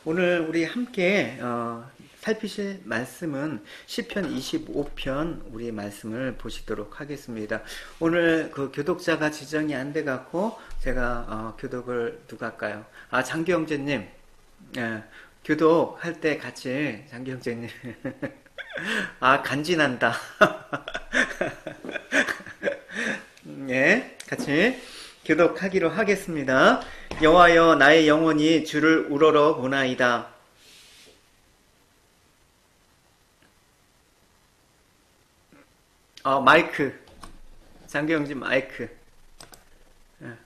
오늘 우리 함께 살피실 말씀은 시편 25편 우리 말씀을 보시도록 하겠습니다. 오늘 그 교독자가 지정이 안 돼 갖고 제가 교독을 누가 할까요? 장기영재님, 예, 교독할 때 같이 장기영재님, 간지난다. 예, 같이 교독하기로 하겠습니다. 여호와여, 나의 영혼이 주를 우러러 보나이다. 마이크, 장기영진 마이크. 예,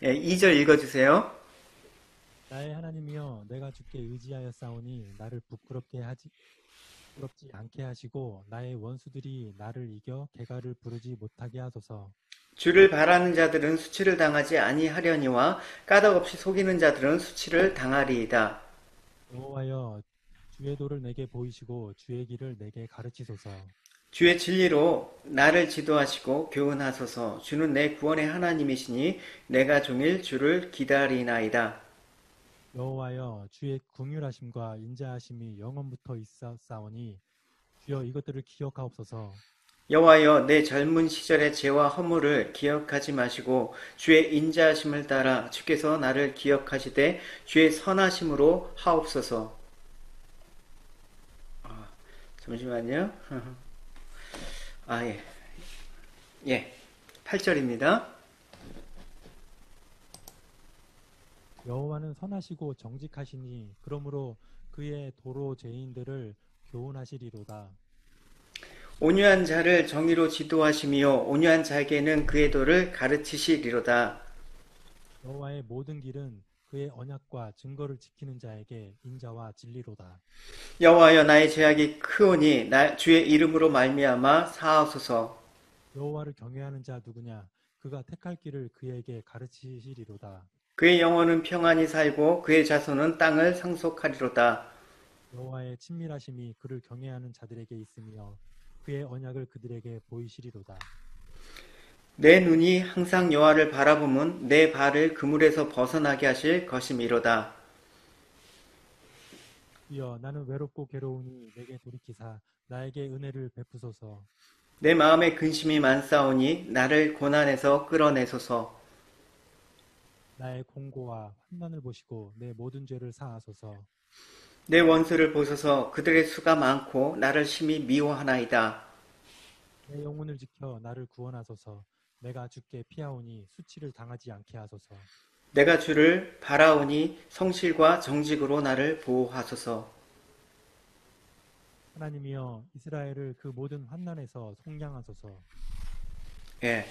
예, 2절 읽어주세요. 나의 하나님이여, 내가 주께 의지하여 싸우니 나를 부끄럽지 않게 하시고 나의 원수들이 나를 이겨 개가를 부르지 못하게 하소서. 주를 바라는 자들은 수치를 당하지 아니하려니와 까닭없이 속이는 자들은 수치를 당하리이다. 여호와여, 주의 도를 내게 보이시고 주의 길을 내게 가르치소서. 주의 진리로 나를 지도하시고 교훈하소서. 주는 내 구원의 하나님이시니 내가 종일 주를 기다리나이다. 여호와여, 주의 긍휼하심과 인자하심이 영원부터 있사오니 주여 이것들을 기억하옵소서. 여호와여, 내 젊은 시절의 죄와 허물을 기억하지 마시고 주의 인자하심을 따라 주께서 나를 기억하시되 주의 선하심으로 하옵소서. 잠시만요. 예. 예. 8절입니다. 여호와는 선하시고 정직하시니 그러므로 그의 도로 죄인들을 교훈하시리로다. 온유한 자를 정의로 지도하시며 온유한 자에게는 그의 도를 가르치시리로다. 여호와의 모든 길은 그의 언약과 증거를 지키는 자에게 인자와 진리로다. 여호와여, 나의 죄악이 크오니 주의 이름으로 말미암아 사하소서. 여호와를 경외하는 자 누구냐? 그가 택할 길을 그에게 가르치시리로다. 그의 영혼은 평안히 살고 그의 자손은 땅을 상속하리로다. 여호와의 친밀하심이 그를 경외하는 자들에게 있으며 그의 언약을 그들에게 보이시리로다. 내 눈이 항상 여호와를 바라보면 내 발을 그물에서 벗어나게 하실 것이미로다. 주여, 나는 외롭고 괴로우니 내게 돌이키사 나에게 은혜를 베푸소서. 내 마음에 근심이 많사오니 나를 고난에서 끌어내소서. 나의 공고와 환난을 보시고 내 모든 죄를 사하소서. 내 원수를 보소서. 그들의 수가 많고 나를 심히 미워하나이다. 내 영혼을 지켜 나를 구원하소서. 내가 주께 피하오니 수치를 당하지 않게 하소서. 내가 주를 바라오니 성실과 정직으로 나를 보호하소서. 하나님이여, 이스라엘을 그 모든 환난에서 속량하소서. 예.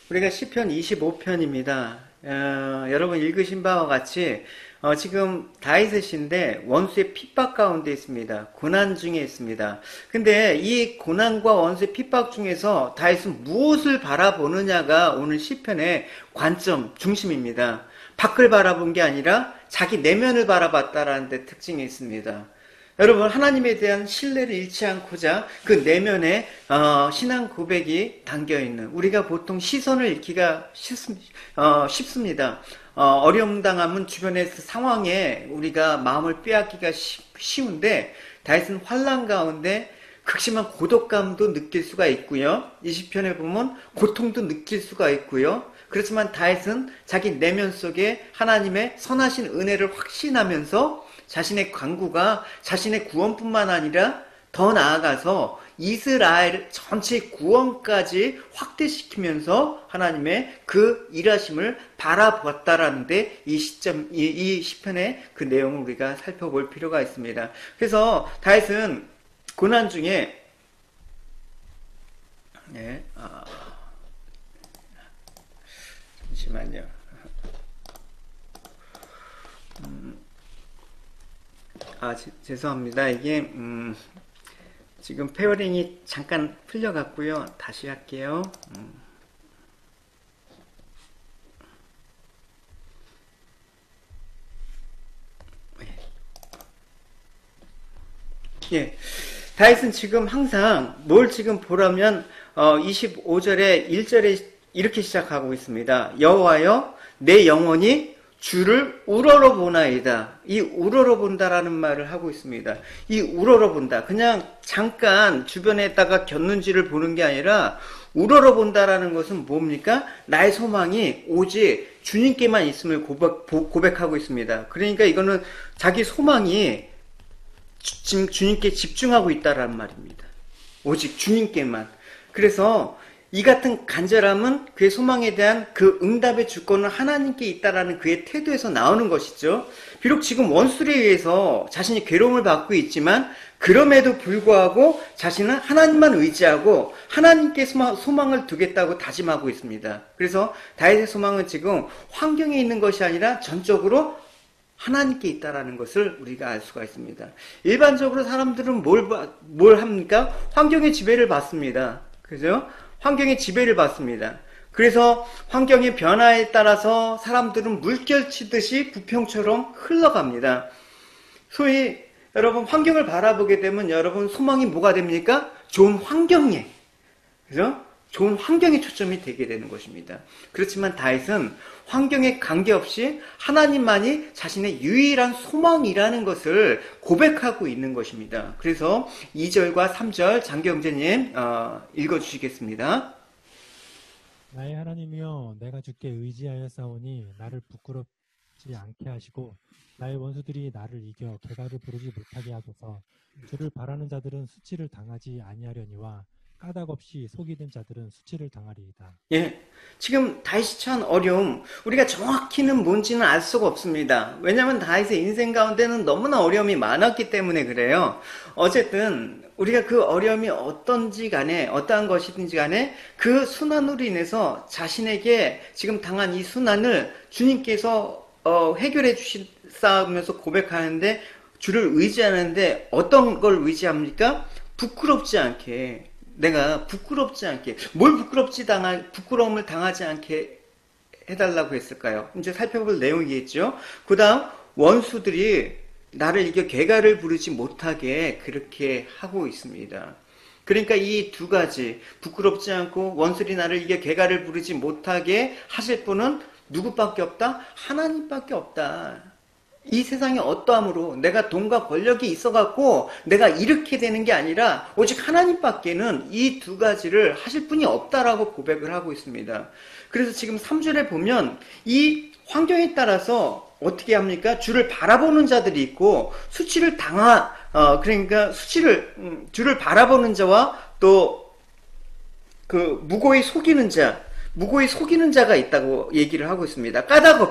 우리가 시편 25편입니다. 여러분 읽으신 바와 같이 지금 다윗의 시인데 원수의 핍박 가운데 있습니다. 고난 중에 있습니다. 근데 이 고난과 원수의 핍박 중에서 다윗은 무엇을 바라보느냐가 오늘 시편의 관점, 중심입니다. 밖을 바라본 게 아니라 자기 내면을 바라봤다라는 데 특징이 있습니다. 여러분, 하나님에 대한 신뢰를 잃지 않고자 그 내면에 신앙 고백이 담겨있는, 우리가 보통 시선을 잃기가 쉽습니다. 어려움 당하면 주변의 그 상황에 우리가 마음을 빼앗기가 쉬운데 다윗은 환난 가운데 극심한 고독감도 느낄 수가 있고요. 이 시편에 보면 고통도 느낄 수가 있고요. 그렇지만 다윗은 자기 내면 속에 하나님의 선하신 은혜를 확신하면서 자신의 간구가 자신의 구원뿐만 아니라 더 나아가서 이스라엘 전체 구원까지 확대시키면서 하나님의 그 일하심을 바라보았다라는데 이 시편의 그 내용을 우리가 살펴볼 필요가 있습니다. 그래서 다윗은 고난 중에 잠시만요. 죄송합니다. 이게 지금 페어링이 잠깐 풀려갔고요. 다시 할게요. 예. 다윗은 지금 항상 뭘 지금 보라면 25절에 1절에 이렇게 시작하고 있습니다. 여호와여 내 영혼이 주를 우러러보나이다. 이 우러러본다라는 말을 하고 있습니다. 이 우러러본다. 그냥 잠깐 주변에다가 곁눈질을 보는 게 아니라 우러러본다라는 것은 뭡니까? 나의 소망이 오직 주님께만 있음을 고백하고 있습니다. 그러니까 이거는 자기 소망이 지금 주님께 집중하고 있다라는 말입니다. 오직 주님께만. 그래서 이 같은 간절함은 그의 소망에 대한 그 응답의 주권은 하나님께 있다라는 그의 태도에서 나오는 것이죠. 비록 지금 원수에 의해서 자신이 괴로움을 받고 있지만 그럼에도 불구하고 자신은 하나님만 의지하고 하나님께 소망을 두겠다고 다짐하고 있습니다. 그래서 다윗의 소망은 지금 환경에 있는 것이 아니라 전적으로 하나님께 있다라는 것을 우리가 알 수가 있습니다. 일반적으로 사람들은 뭘 합니까? 환경의 지배를 받습니다. 그죠? 환경의 지배를 받습니다. 그래서 환경의 변화에 따라서 사람들은 물결치듯이 부평처럼 흘러갑니다. 소위 여러분 환경을 바라보게 되면 여러분 소망이 뭐가 됩니까? 좋은 환경에, 그죠? 좋은 환경에 초점이 되게 되는 것입니다. 그렇지만 다윗은 환경에 관계없이 하나님만이 자신의 유일한 소망이라는 것을 고백하고 있는 것입니다. 그래서 2절과 3절 장경재님 읽어주시겠습니다. 나의 하나님이여 내가 주께 의지하여 싸우니 나를 부끄럽지 않게 하시고 나의 원수들이 나를 이겨 개가를 부르지 못하게 하소서. 주를 바라는 자들은 수치를 당하지 아니하려니와 까닭 없이 속이 된 자들은 수치를 당하리이다. 예, 지금 다윗이 처한 어려움, 우리가 정확히는 뭔지는 알 수가 없습니다. 왜냐하면 다윗의 인생 가운데는 너무나 어려움이 많았기 때문에 그래요. 어쨌든 우리가 그 어려움이 어떤지 간에 어떠한 것이든지 간에 그 순환으로 인해서 자신에게 지금 당한 이 순환을 주님께서 해결해 주시면서 고백하는데 주를 의지하는데 어떤 걸 의지합니까? 부끄럽지 않게, 내가 부끄럽지 않게, 부끄러움을 당하지 않게 해달라고 했을까요? 이제 살펴볼 내용이겠죠. 그 다음 원수들이 나를 이겨 개가를 부르지 못하게 그렇게 하고 있습니다. 그러니까 이 두 가지, 부끄럽지 않고 원수들이 나를 이겨 개가를 부르지 못하게 하실 분은 누구밖에 없다? 하나님밖에 없다. 이 세상에 어떠함으로 내가 돈과 권력이 있어갖고 내가 이렇게 되는 게 아니라 오직 하나님밖에는 이 두 가지를 하실 분이 없다라고 고백을 하고 있습니다. 그래서 지금 3절에 보면 이 환경에 따라서 어떻게 합니까? 주를 바라보는 자들이 있고 그러니까 주를 바라보는 자와 또 그 무고히 속이는 자가 있다고 얘기를 하고 있습니다. 까닭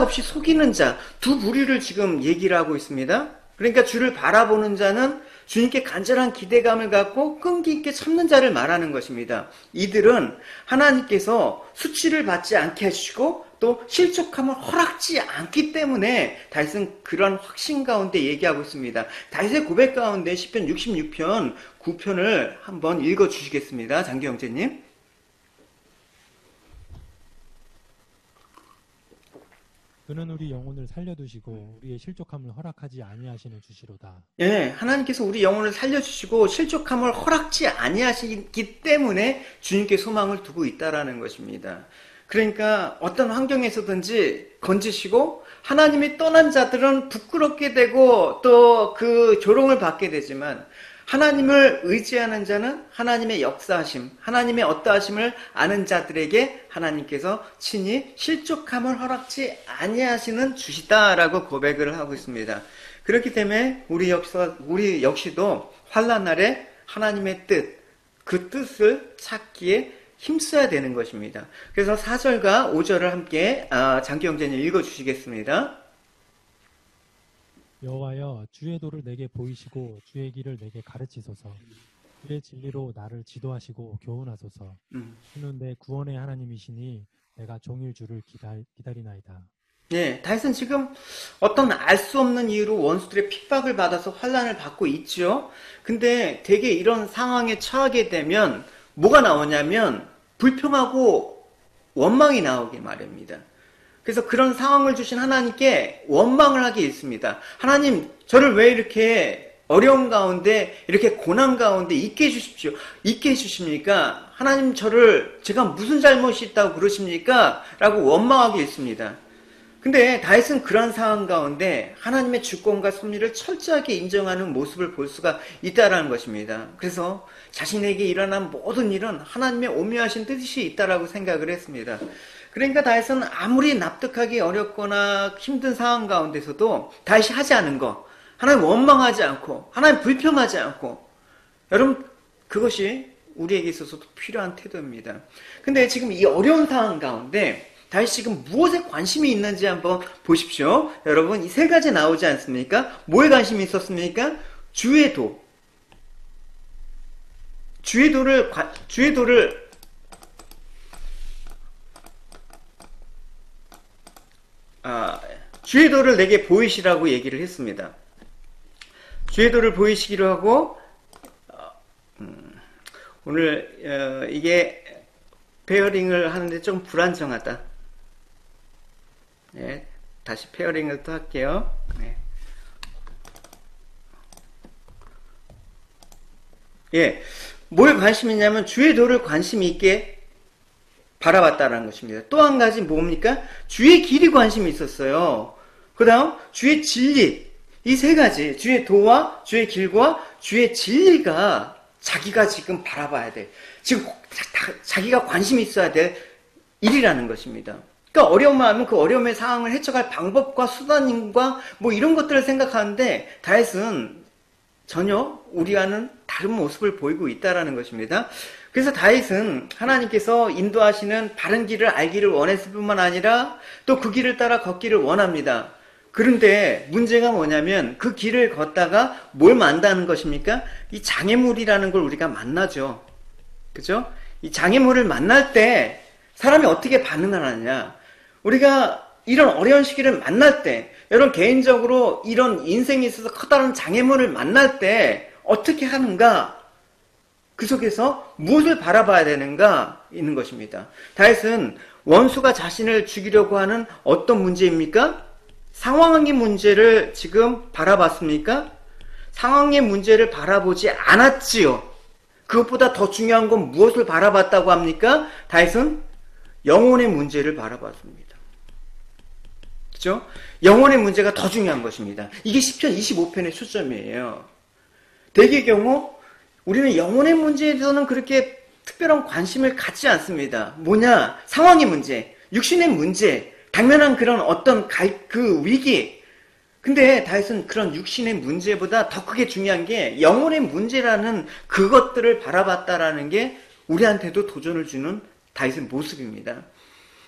없이 속이는 자, 두 부류를 지금 얘기를 하고 있습니다. 그러니까 주를 바라보는 자는 주님께 간절한 기대감을 갖고 끈기 있게 참는 자를 말하는 것입니다. 이들은 하나님께서 수치를 받지 않게 하시고 또 실족함을 허락지 않기 때문에 다윗은 그런 확신 가운데 얘기하고 있습니다. 다윗의 고백 가운데 시편 66편 9편을 한번 읽어주시겠습니다. 장기영재님. 그는 우리 영혼을 살려두시고 우리의 실족함을 허락하지 아니하시는 주시로다. 예, 하나님께서 우리 영혼을 살려주시고 실족함을 허락지 아니하시기 때문에 주님께 소망을 두고 있다라는 것입니다. 그러니까 어떤 환경에서든지 건지시고 하나님이 떠난 자들은 부끄럽게 되고 또 그 조롱을 받게 되지만 하나님을 의지하는 자는 하나님의 역사하심, 하나님의 어떠하심을 아는 자들에게 하나님께서 친히 실족함을 허락지 아니하시는 주시다라고 고백을 하고 있습니다. 그렇기 때문에 우리 역시도 환난 날에 하나님의 뜻, 그 뜻을 찾기에 힘써야 되는 것입니다. 그래서 4절과 5절을 함께 장기영재님 읽어주시겠습니다. 여호와여 주의 도를 내게 보이시고 주의 길을 내게 가르치소서. 주의 진리로 나를 지도하시고 교훈하소서. 주는 내 구원의 하나님이시니 내가 종일 주를 기다리나이다. 네, 다윗은 지금 어떤 알 수 없는 이유로 원수들의 핍박을 받아서 환난을 받고 있죠. 근데 되게 이런 상황에 처하게 되면 뭐가 나오냐면 불평하고 원망이 나오기 마련입니다. 그래서 그런 상황을 주신 하나님께 원망을 하게 있습니다. 하나님, 저를 왜 이렇게 어려움 가운데 이렇게 고난 가운데 있게 해주십시오. 있게 해주십니까? 하나님 제가 무슨 잘못이 있다고 그러십니까? 라고 원망하고 있습니다. 근데 다윗은 그런 상황 가운데 하나님의 주권과 섭리를 철저하게 인정하는 모습을 볼 수가 있다라는 것입니다. 그래서 자신에게 일어난 모든 일은 하나님의 오묘하신 뜻이 있다라고 생각을 했습니다. 그러니까 다윗은 아무리 납득하기 어렵거나 힘든 상황 가운데서도 다윗이 하지 않은 거, 하나님 원망하지 않고, 하나님 불평하지 않고, 여러분 그것이 우리에게 있어서도 필요한 태도입니다. 근데 지금 이 어려운 상황 가운데 다윗이 지금 무엇에 관심이 있는지 한번 보십시오. 여러분 이 세 가지 나오지 않습니까? 뭐에 관심이 있었습니까? 주의 도. 주의 도를 내게 보이시라고 얘기를 했습니다. 주의 도를 보이시기로 하고, 오늘 이게 페어링을 하는데 좀 불안정하다. 네, 다시 페어링을 또 할게요. 네. 예, 뭐에 관심이 있냐면 주의 도를 관심 있게 바라봤다는 것입니다. 또 한 가지 뭡니까? 주의 길이 관심이 있었어요. 그 다음 주의 진리, 이 세 가지, 주의 도와 주의 길과 주의 진리가 자기가 지금 바라봐야 돼. 지금 자기가 관심이 있어야 될 일이라는 것입니다. 그러니까 어려움을 하면 그 어려움의 상황을 해쳐갈 방법과 수단과 뭐 이런 것들을 생각하는데 다윗은 전혀 우리와는 다른 모습을 보이고 있다라는 것입니다. 그래서 다윗은 하나님께서 인도하시는 바른 길을 알기를 원했을 뿐만 아니라 또 그 길을 따라 걷기를 원합니다. 그런데 문제가 뭐냐면 그 길을 걷다가 뭘 만나는 것입니까? 이 장애물이라는 걸 우리가 만나죠. 그죠? 이 장애물을 만날 때 사람이 어떻게 반응을 하느냐? 우리가 이런 어려운 시기를 만날 때, 여러분 개인적으로 이런 인생에 있어서 커다란 장애물을 만날 때 어떻게 하는가? 그 속에서 무엇을 바라봐야 되는가? 있는 것입니다. 다윗은 원수가 자신을 죽이려고 하는 어떤 문제입니까? 상황의 문제를 지금 바라봤습니까? 상황의 문제를 바라보지 않았지요. 그것보다 더 중요한 건 무엇을 바라봤다고 합니까? 다윗은 영혼의 문제를 바라봤습니다. 그죠? 영혼의 문제가 더 중요한 것입니다. 이게 시편 25편의 초점이에요. 대개의 경우 우리는 영혼의 문제에 대해서는 그렇게 특별한 관심을 갖지 않습니다. 뭐냐? 상황의 문제, 육신의 문제, 당면한 그런 어떤 그 위기. 근데 다윗은 그런 육신의 문제보다 더 크게 중요한 게 영혼의 문제라는 그것들을 바라봤다라는 게 우리한테도 도전을 주는 다윗의 모습입니다.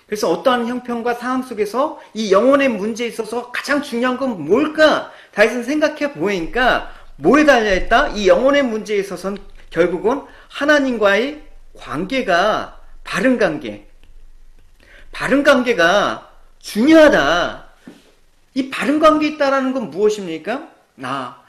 그래서 어떠한 형편과 상황 속에서 이 영혼의 문제에 있어서 가장 중요한 건 뭘까? 다윗은 생각해 보니까 뭐에 달려있다? 이 영혼의 문제에 있어서는 결국은 하나님과의 관계가 바른 관계가 중요하다. 이 바른 관계에 있다라는 건 무엇입니까?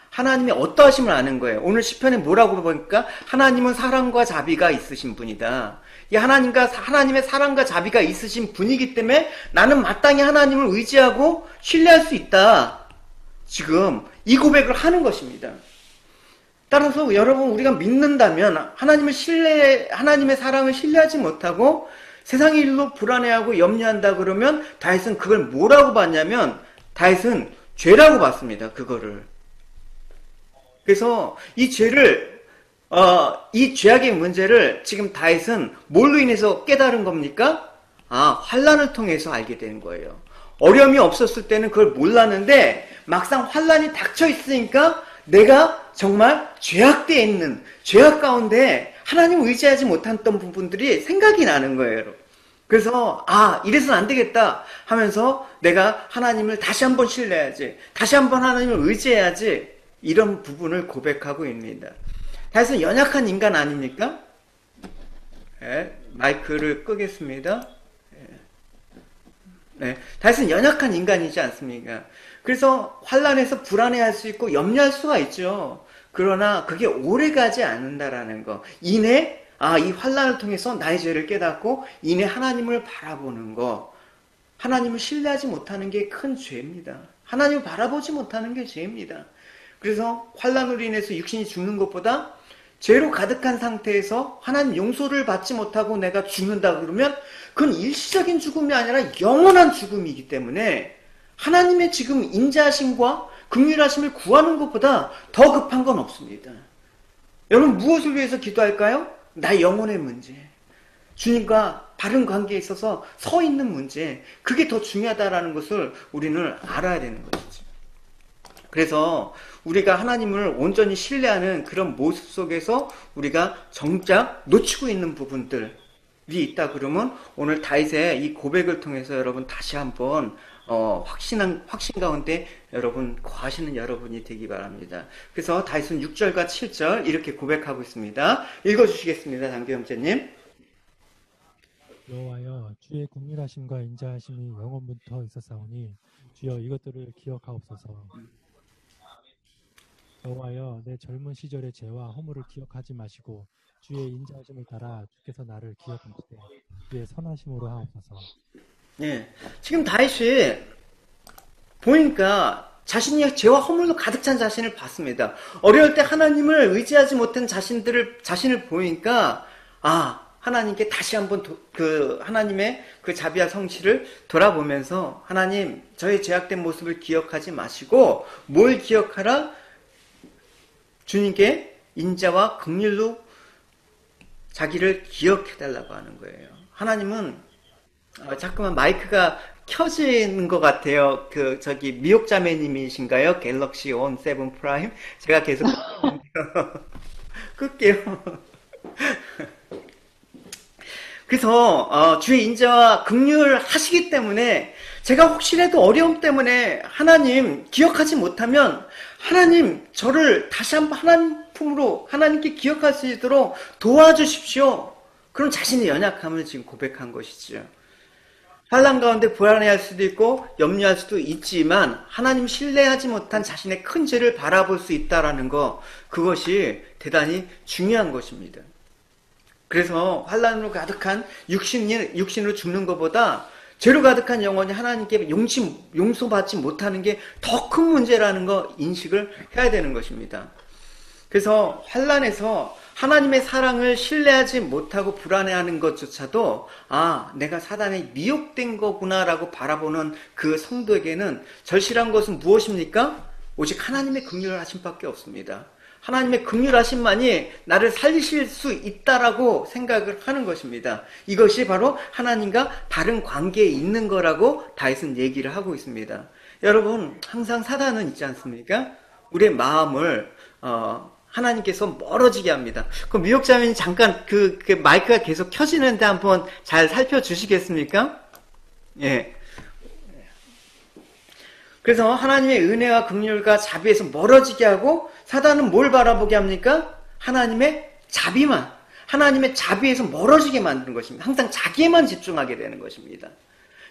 하나님의 어떠하심을 아는 거예요. 오늘 시편에 뭐라고 보니까 하나님은 사랑과 자비가 있으신 분이다. 이 하나님의 사랑과 자비가 있으신 분이기 때문에 나는 마땅히 하나님을 의지하고 신뢰할 수 있다. 지금 이 고백을 하는 것입니다. 따라서 여러분 우리가 믿는다면 하나님의 사랑을 신뢰하지 못하고 세상의 일로 불안해하고 염려한다 그러면 다윗은 그걸 뭐라고 봤냐면 다윗은 죄라고 봤습니다. 그거를. 그래서 이 죄를 이 죄악의 문제를 지금 다윗은 뭘로 인해서 깨달은 겁니까? 환난을 통해서 알게 되는 거예요. 어려움이 없었을 때는 그걸 몰랐는데 막상 환난이 닥쳐 있으니까 내가 정말 죄악되어 있는 죄악 가운데 하나님을 의지하지 못했던 부분들이 생각이 나는 거예요. 그래서 이래서는 안 되겠다 하면서 내가 하나님을 다시 한번 신뢰해야지, 다시 한번 하나님을 의지해야지, 이런 부분을 고백하고 있습니다. 다윗은 연약한 인간 아닙니까? 네, 마이크를 끄겠습니다. 네, 다윗은 연약한 인간이지 않습니까? 그래서 환난에서 불안해할 수 있고 염려할 수가 있죠. 그러나 그게 오래가지 않는다라는 거. 이내 이 환난을 통해서 나의 죄를 깨닫고 이내 하나님을 바라보는 거. 하나님을 신뢰하지 못하는 게 큰 죄입니다. 하나님을 바라보지 못하는 게 죄입니다. 그래서 환난으로 인해서 육신이 죽는 것보다 죄로 가득한 상태에서 하나님 용서를 받지 못하고 내가 죽는다 그러면 그건 일시적인 죽음이 아니라 영원한 죽음이기 때문에 하나님의 지금 인자하심과 긍휼하심을 구하는 것보다 더 급한 건 없습니다. 여러분 무엇을 위해서 기도할까요? 나의 영혼의 문제, 주님과 바른 관계에 있어서 서 있는 문제, 그게 더 중요하다라는 것을 우리는 알아야 되는 것이죠. 그래서 우리가 하나님을 온전히 신뢰하는 그런 모습 속에서 우리가 정작 놓치고 있는 부분들이 있다 그러면 오늘 다윗의 이 고백을 통해서 여러분 다시 한번 확신 가운데 여러분 거하시는 여러분이 되기 바랍니다. 그래서 다윗은 6절과 7절 이렇게 고백하고 있습니다. 읽어주시겠습니다, 장교 형제님. 여호와여, 주의 긍휼하심과 인자하심이 영원부터 있었사오니 주여 이것들을 기억하옵소서. 여호와여, 내 젊은 시절의 죄와 허물을 기억하지 마시고 주의 인자하심을 따라 주께서 나를 기억하시되 주의 선하심으로 하옵소서. 네, 지금 다윗이 보니까 자신이 죄와 허물로 가득 찬 자신을 봤습니다. 어려울 때 하나님을 의지하지 못한 자신을 보니까 하나님께 다시 한번 하나님의 그 자비와 성실을 돌아보면서 하나님 저의 죄악된 모습을 기억하지 마시고 뭘 기억하라? 주님께 인자와 긍휼로 자기를 기억해달라고 하는 거예요. 하나님은 자꾸만 마이크가 켜지는 것 같아요. 저기 미역자매님이신가요? 갤럭시 On 7 프라임? 제가 계속 끌게요. 그래서 주의 인자와 긍휼 하시기 때문에 제가 혹시라도 어려움 때문에 하나님 기억하지 못하면 하나님 저를 다시 한번 하나님 품으로 하나님께 기억할 수 있도록 도와주십시오. 그런 자신의 연약함을 지금 고백한 것이죠. 환난 가운데 불안해할 수도 있고 염려할 수도 있지만 하나님 신뢰하지 못한 자신의 큰 죄를 바라볼 수 있다라는 거, 그것이 대단히 중요한 것입니다. 그래서 환난으로 가득한 육신으로 죽는 것보다 죄로 가득한 영혼이 하나님께 용서받지 못하는 게 더 큰 문제라는 거 인식을 해야 되는 것입니다. 그래서 환난에서 하나님의 사랑을 신뢰하지 못하고 불안해하는 것조차도 내가 사단에 미혹된 거구나라고 바라보는 그 성도에게는 절실한 것은 무엇입니까? 오직 하나님의 긍휼하심밖에 없습니다. 하나님의 긍휼하심만이 나를 살리실 수 있다라고 생각을 하는 것입니다. 이것이 바로 하나님과 바른 관계에 있는 거라고 다윗은 얘기를 하고 있습니다. 여러분, 항상 사단은 있지 않습니까? 우리의 마음을 하나님께서 멀어지게 합니다. 그럼 미역자매님 잠깐 그 마이크가 계속 켜지는데 한번 잘 살펴주시겠습니까? 예. 그래서 하나님의 은혜와 긍휼과 자비에서 멀어지게 하고 사단은 뭘 바라보게 합니까? 하나님의 자비만, 하나님의 자비에서 멀어지게 만드는 것입니다. 항상 자기에만 집중하게 되는 것입니다.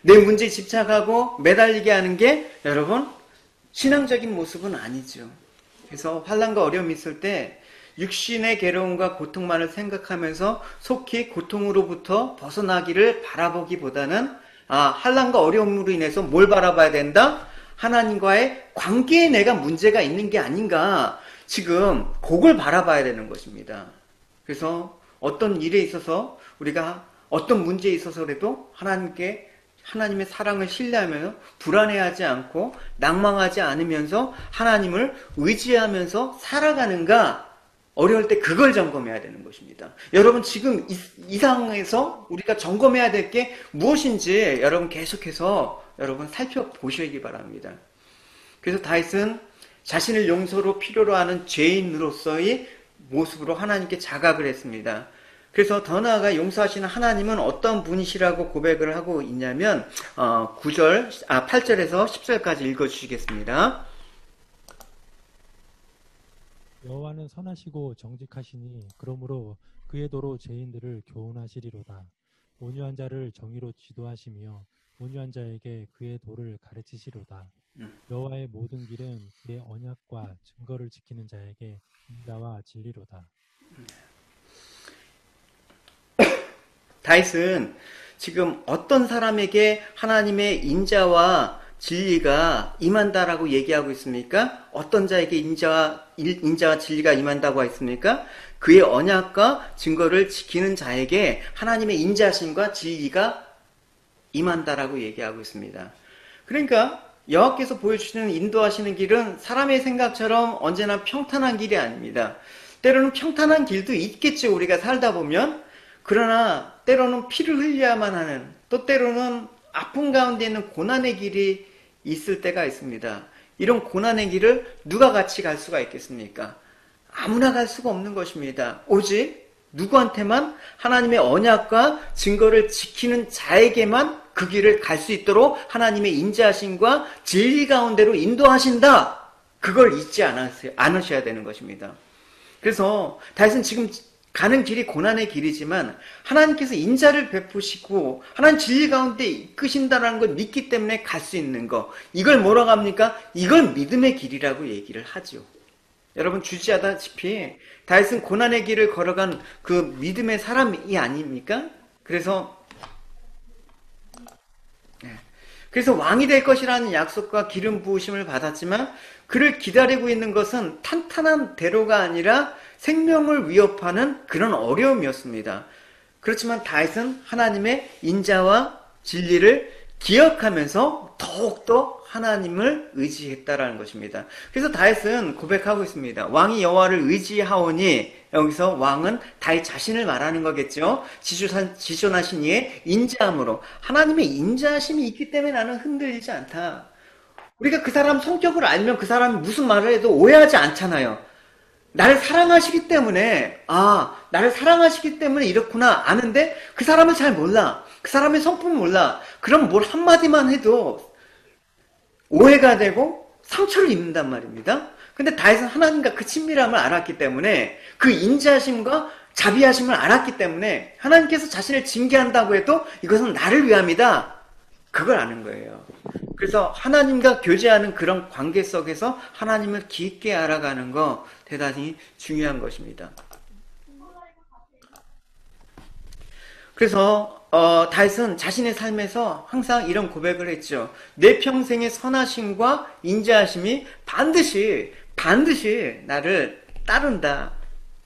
내 문제에 집착하고 매달리게 하는 게 여러분 신앙적인 모습은 아니죠. 그래서 환난과 어려움이 있을 때 육신의 괴로움과 고통만을 생각하면서 속히 고통으로부터 벗어나기를 바라보기보다는 환난과 어려움으로 인해서 뭘 바라봐야 된다? 하나님과의 관계에 내가 문제가 있는 게 아닌가, 지금 그걸 바라봐야 되는 것입니다. 그래서 어떤 일에 있어서 우리가 어떤 문제에 있어서라도 하나님의 사랑을 신뢰하며 불안해하지 않고 낭망하지 않으면서 하나님을 의지하면서 살아가는가, 어려울 때 그걸 점검해야 되는 것입니다. 여러분 지금 이 상황에서 우리가 점검해야 될 게 무엇인지 여러분 계속해서 여러분 살펴보시기 바랍니다. 그래서 다윗은 자신을 용서로 필요로 하는 죄인으로서의 모습으로 하나님께 자각을 했습니다. 그래서 더 나아가 용서하시는 하나님은 어떤 분이시라고 고백을 하고 있냐면 8절에서 10절까지 읽어주시겠습니다. 여호와는 선하시고 정직하시니 그러므로 그의 도로 죄인들을 교훈하시리로다. 온유한 자를 정의로 지도하시며 온유한 자에게 그의 도를 가르치시로다. 여호와의 모든 길은 그의 언약과 증거를 지키는 자에게 인자와 진리로다. 다윗은 지금 어떤 사람에게 하나님의 인자와 진리가 임한다라고 얘기하고 있습니까? 어떤 자에게 인자와 진리가 임한다고 했습니까? 그의 언약과 증거를 지키는 자에게 하나님의 인자심과 진리가 임한다라고 얘기하고 있습니다. 그러니까 여호와께서 보여주시는 인도하시는 길은 사람의 생각처럼 언제나 평탄한 길이 아닙니다. 때로는 평탄한 길도 있겠죠, 우리가 살다 보면. 그러나 때로는 피를 흘려야만 하는, 또 때로는 아픔 가운데 있는 고난의 길이 있을 때가 있습니다. 이런 고난의 길을 누가 같이 갈 수가 있겠습니까? 아무나 갈 수가 없는 것입니다. 오직 누구한테만? 하나님의 언약과 증거를 지키는 자에게만 그 길을 갈 수 있도록 하나님의 인자하심과 진리 가운데로 인도하신다. 그걸 잊지 않으셔야 되는 것입니다. 그래서 다윗은 지금 가는 길이 고난의 길이지만 하나님께서 인자를 베푸시고 하나님 진리 가운데 이끄신다는 걸 믿기 때문에 갈 수 있는 거, 이걸 뭐라고 합니까? 이걸 믿음의 길이라고 얘기를 하죠. 여러분 주지하다시피 다윗은 고난의 길을 걸어간 그 믿음의 사람이 아닙니까? 그래서 왕이 될 것이라는 약속과 기름 부으심을 받았지만 그를 기다리고 있는 것은 탄탄한 대로가 아니라 생명을 위협하는 그런 어려움이었습니다. 그렇지만 다윗은 하나님의 인자와 진리를 기억하면서 더욱더 하나님을 의지했다라는 것입니다. 그래서 다윗은 고백하고 있습니다. 왕이 여호와를 의지하오니, 여기서 왕은 다윗 자신을 말하는 거겠죠. 지존하신 이의 인자함으로, 하나님의 인자하심이 있기 때문에 나는 흔들리지 않다. 우리가 그 사람 성격을 알면 그 사람이 무슨 말을 해도 오해하지 않잖아요. 나를 사랑하시기 때문에, 나를 사랑하시기 때문에 이렇구나 아는데 그 사람을 잘 몰라. 그 사람의 성품을 몰라. 그럼 뭘 한마디만 해도 오해가 되고 상처를 입는단 말입니다. 근데 다윗은 하나님과 그 친밀함을 알았기 때문에, 그 인자하심과 자비하심을 알았기 때문에 하나님께서 자신을 징계한다고 해도 이것은 나를 위함이다. 그걸 아는 거예요. 그래서 하나님과 교제하는 그런 관계 속에서 하나님을 깊게 알아가는 거 대단히 중요한 것입니다. 그래서 다윗은 자신의 삶에서 항상 이런 고백을 했죠. 내 평생의 선하심과 인자하심이 반드시 나를 따른다.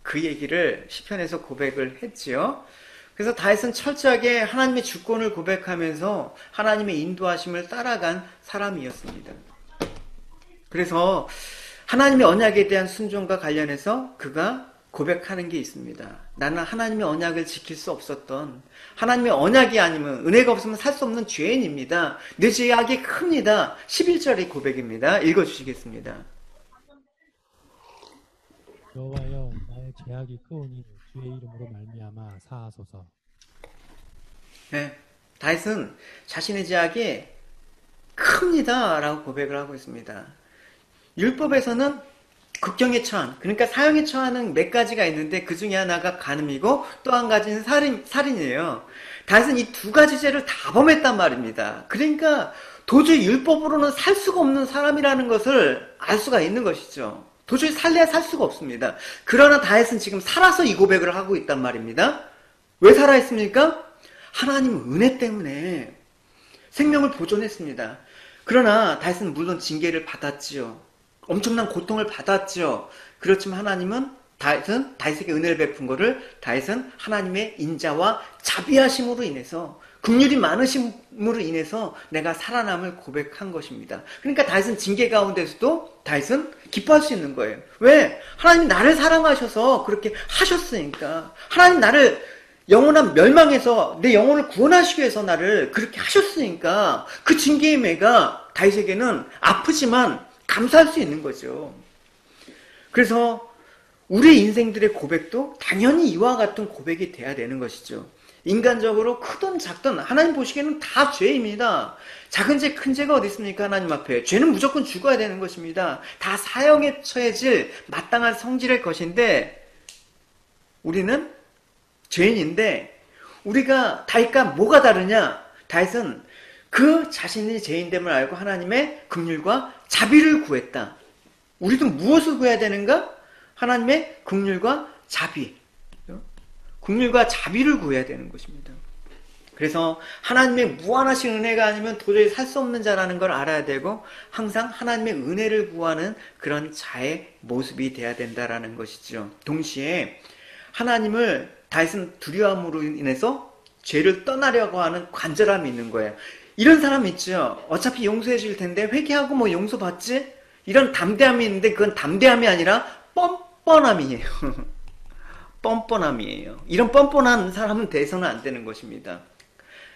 그 얘기를 시편에서 고백을 했지요. 그래서 다윗은 철저하게 하나님의 주권을 고백하면서 하나님의 인도하심을 따라간 사람이었습니다. 그래서 하나님의 언약에 대한 순종과 관련해서 그가 고백하는 게 있습니다. 나는 하나님의 언약을 지킬 수 없었던, 하나님의 언약이 아니면, 은혜가 없으면 살 수 없는 죄인입니다. 내 죄악이 큽니다. 11절의 고백입니다. 읽어주시겠습니다. 여호와여, 나의 죄악이 크오니 주의 이름으로 말미암아 사하소서. 네, 다윗은 자신의 죄악이 큽니다 라고 고백을 하고 있습니다. 율법에서는 극경에 처한, 그러니까 사형에 처하는 몇 가지가 있는데 그 중에 하나가 간음이고 또 한 가지는 살인이에요. 다윗은 이 두 가지 죄를 다 범했단 말입니다. 그러니까 도저히 율법으로는 살 수가 없는 사람이라는 것을 알 수가 있는 것이죠. 도저히 살래야 살 수가 없습니다. 그러나 다윗은 지금 살아서 이 고백을 하고 있단 말입니다. 왜 살아있습니까? 하나님 은혜 때문에 생명을 보존했습니다. 그러나 다윗은 물론 징계를 받았지요. 엄청난 고통을 받았죠. 그렇지만 하나님은 다윗에게 은혜를 베푼 거를 다윗은 하나님의 인자와 자비하심으로 인해서, 긍휼이 많으심으로 인해서 내가 살아남을 고백한 것입니다. 그러니까 다윗은 징계 가운데서도 다윗은 기뻐할 수 있는 거예요. 왜? 하나님 나를 사랑하셔서 그렇게 하셨으니까. 하나님 나를 영원한 멸망에서 내 영혼을 구원하시기 위해서 나를 그렇게 하셨으니까 그 징계의 매가 다윗에게는 아프지만 감사할 수 있는 거죠. 그래서 우리 인생들의 고백도 당연히 이와 같은 고백이 돼야 되는 것이죠. 인간적으로 크든 작든 하나님 보시기에는 다 죄입니다. 작은 죄, 큰 죄가 어디 있습니까? 하나님 앞에. 죄는 무조건 죽어야 되는 것입니다. 다 사형에 처해질 마땅한 성질의 것인데 우리는 죄인인데 우리가 다윗과 뭐가 다르냐? 다윗은 그 자신이 죄인됨을 알고 하나님의 긍휼과 자비를 구했다. 우리도 무엇을 구해야 되는가? 하나님의 긍휼과 자비. 긍휼과 자비를 구해야 되는 것입니다. 그래서 하나님의 무한하신 은혜가 아니면 도저히 살 수 없는 자라는 걸 알아야 되고 항상 하나님의 은혜를 구하는 그런 자의 모습이 돼야 된다라는 것이죠. 동시에 하나님을 다윗은 두려움으로 인해서 죄를 떠나려고 하는 간절함이 있는 거예요. 이런 사람 있죠. 어차피 용서해 줄 텐데 회개하고 뭐 용서받지? 이런 담대함이 있는데 그건 담대함이 아니라 뻔뻔함이에요. 뻔뻔함이에요. 이런 뻔뻔한 사람은 돼서는 안 되는 것입니다.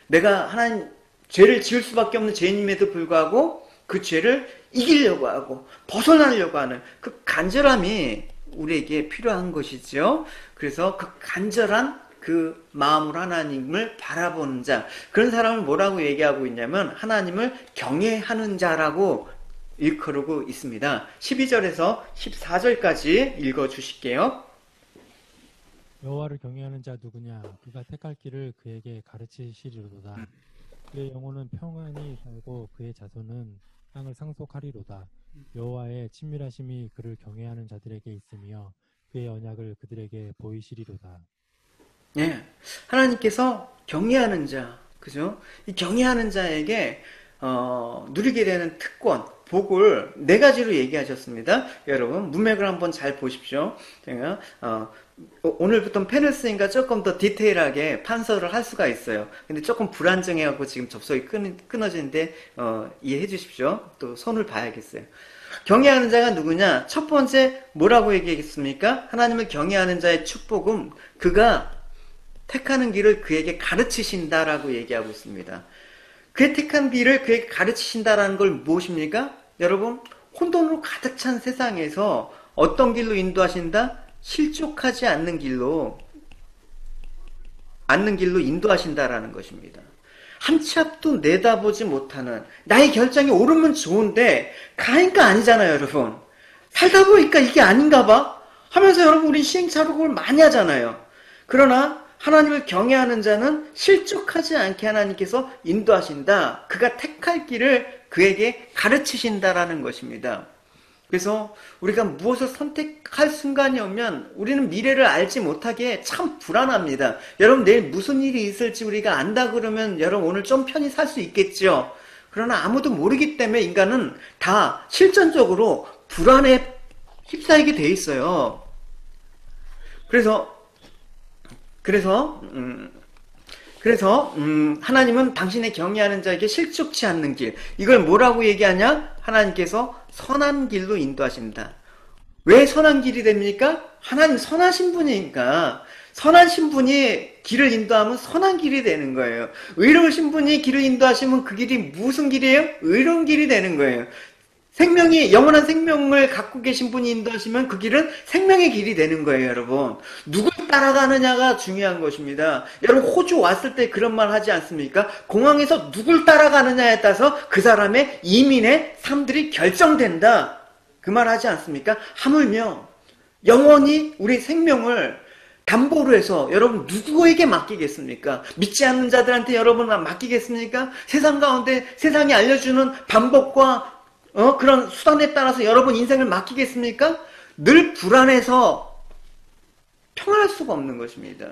내가 하나님 죄를 지을 수밖에 없는 죄인임에도 불구하고 그 죄를 이기려고 하고 벗어나려고 하는 그 간절함이 우리에게 필요한 것이죠. 그래서 그 간절한 그 마음으로 하나님을 바라보는 자, 그런 사람을 뭐라고 얘기하고 있냐면 하나님을 경외하는 자라고 일컬고 있습니다. 12절에서 14절까지 읽어주실게요. 여호와를 경외하는 자 누구냐? 그가 택할 길을 그에게 가르치시리로다. 그의 영혼은 평안히 살고 그의 자손은 땅을 상속하리로다. 여호와의 친밀하심이 그를 경외하는 자들에게 있으며 그의 언약을 그들에게 보이시리로다. 예, 하나님께서 경외하는 자, 그죠? 이 경외하는 자에게 누리게 되는 특권, 복을 네 가지로 얘기하셨습니다. 여러분 문맥을 한번 잘 보십시오. 제가 오늘부터 패널 쓰니까 조금 더 디테일하게 판서를 할 수가 있어요. 근데 조금 불안정해갖고 지금 접속이 끊어지는데 이해해 주십시오. 또 손을 봐야겠어요. 경외하는 자가 누구냐? 첫 번째 뭐라고 얘기했습니까? 하나님을 경외하는 자의 축복은 그가 택하는 길을 그에게 가르치신다라고 얘기하고 있습니다. 그의 택한 길을 그에게 가르치신다라는 걸 무엇입니까? 여러분, 혼돈으로 가득 찬 세상에서 어떤 길로 인도하신다? 실족하지 않는 길로 인도하신다라는 것입니다. 한 치 앞도 내다보지 못하는, 나의 결정이 옳으면 좋은데 가니까 아니잖아요, 여러분. 살다 보니까 이게 아닌가 봐 하면서 여러분 우리 시행착오를 많이 하잖아요. 그러나 하나님을 경외하는 자는 실족하지 않게 하나님께서 인도하신다. 그가 택할 길을 그에게 가르치신다라는 것입니다. 그래서 우리가 무엇을 선택할 순간이 오면 우리는 미래를 알지 못하게 참 불안합니다. 여러분 내일 무슨 일이 있을지 우리가 안다 그러면 여러분 오늘 좀 편히 살 수 있겠죠. 그러나 아무도 모르기 때문에 인간은 다 실전적으로 불안에 휩싸이게 돼 있어요. 그래서 하나님은 당신의 경외하는 자에게 실족치 않는 길, 이걸 뭐라고 얘기하냐? 하나님께서 선한 길로 인도하신다. 왜 선한 길이 됩니까? 하나님 선하신 분이니까. 선하신 분이 길을 인도하면 선한 길이 되는 거예요. 의로우신 분이 길을 인도하시면 그 길이 무슨 길이에요? 의로운 길이 되는 거예요. 영원한 생명을 갖고 계신 분이 인도하시면 그 길은 생명의 길이 되는 거예요, 여러분. 누굴 따라가느냐가 중요한 것입니다. 여러분, 호주 왔을 때 그런 말 하지 않습니까? 공항에서 누굴 따라가느냐에 따라서 그 사람의 이민의 삶들이 결정된다. 그 말 하지 않습니까? 하물며, 영원히 우리 생명을 담보로 해서 여러분 누구에게 맡기겠습니까? 믿지 않는 자들한테 여러분 맡기겠습니까? 세상 가운데 세상이 알려주는 방법과 그런 수단에 따라서 여러분 인생을 맡기겠습니까? 늘 불안해서 평안할 수가 없는 것입니다.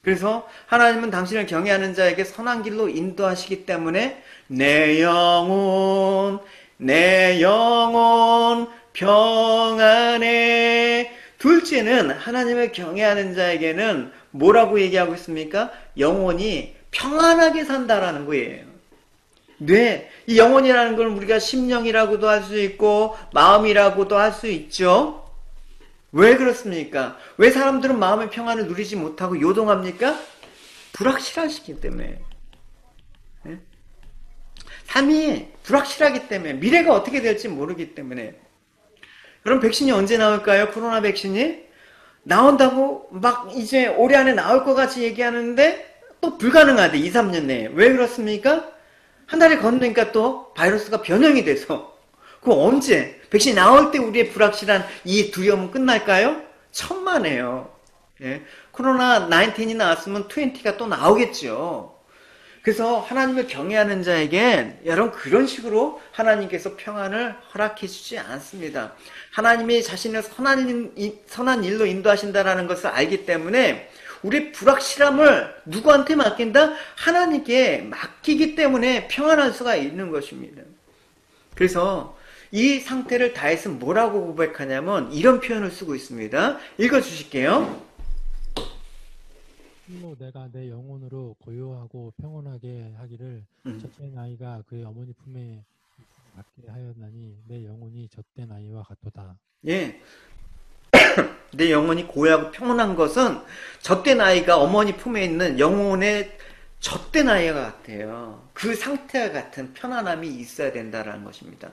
그래서 하나님은 당신을 경외하는 자에게 선한 길로 인도하시기 때문에 내 영혼 평안해. 둘째는 하나님을 경외하는 자에게는 뭐라고 얘기하고 있습니까? 영혼이 평안하게 산다라는 거예요. 이 영혼이라는 걸 우리가 심령이라고도 할 수 있고 마음이라고도 할 수 있죠. 왜 그렇습니까? 왜 사람들은 마음의 평안을 누리지 못하고 요동합니까? 불확실하시기 때문에. 삶이 불확실하기 때문에, 미래가 어떻게 될지 모르기 때문에. 그럼 백신이 언제 나올까요? 코로나 백신이? 나온다고 막 이제 올해 안에 나올 것 같이 얘기하는데 또 불가능하대, 2, 3년 내에. 왜 그렇습니까? 한 달이 건너니까 또 바이러스가 변형이 돼서. 그럼 언제? 백신이 나올 때 우리의 불확실한 이 두려움은 끝날까요? 천만에요. 예. 코로나 19이 나왔으면 20가 또 나오겠죠. 그래서 하나님을 경외하는 자에겐 여러분 그런 식으로 하나님께서 평안을 허락해 주지 않습니다. 하나님이 자신을 선한 일로 인도하신다는 것을 알기 때문에 우리의 불확실함을 누구한테 맡긴다? 하나님께 맡기기 때문에 평안할 수가 있는 것입니다. 그래서 이 상태를 다윗은 뭐라고 고백하냐면 이런 표현을 쓰고 있습니다. 읽어주실게요. 실로 내가 내 영혼으로 고요하고 평온하게 하기를 젖된 아이가 그의 어머니 품에 갖게 하였나니 내 영혼이 젖된 아이와 같도다. 예. 내 영혼이 고요하고 평온한 것은 젖된 아이가 어머니 품에 있는 영혼의 젖된 아이가 같아요. 그 상태와 같은 편안함이 있어야 된다는 것입니다.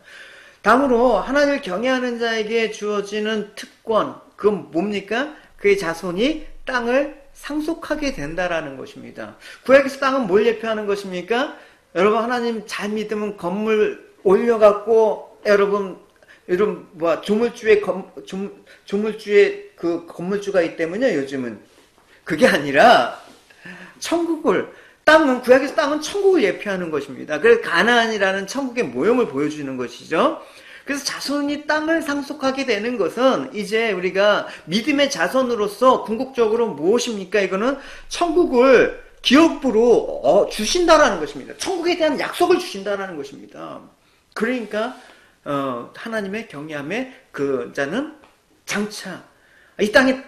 다음으로 하나님을 경외하는 자에게 주어지는 특권, 그건 뭡니까? 그의 자손이 땅을 상속하게 된다라는 것입니다. 구약에서 땅은 뭘 예표하는 것입니까? 여러분 하나님 잘 믿으면 건물 올려갖고 여러분 조물주의 그 건물주가 있기 때문에 요즘은 그게 아니라 땅은 구약에서 땅은 천국을 예표하는 것입니다. 그래서 가나안이라는 천국의 모형을 보여주는 것이죠. 그래서 자손이 땅을 상속하게 되는 것은 이제 우리가 믿음의 자손으로서 궁극적으로 무엇입니까? 이거는 천국을 기업으로 주신다라는 것입니다. 천국에 대한 약속을 주신다라는 것입니다. 그러니까 하나님의 경외함에 그 자는 장차 이 땅에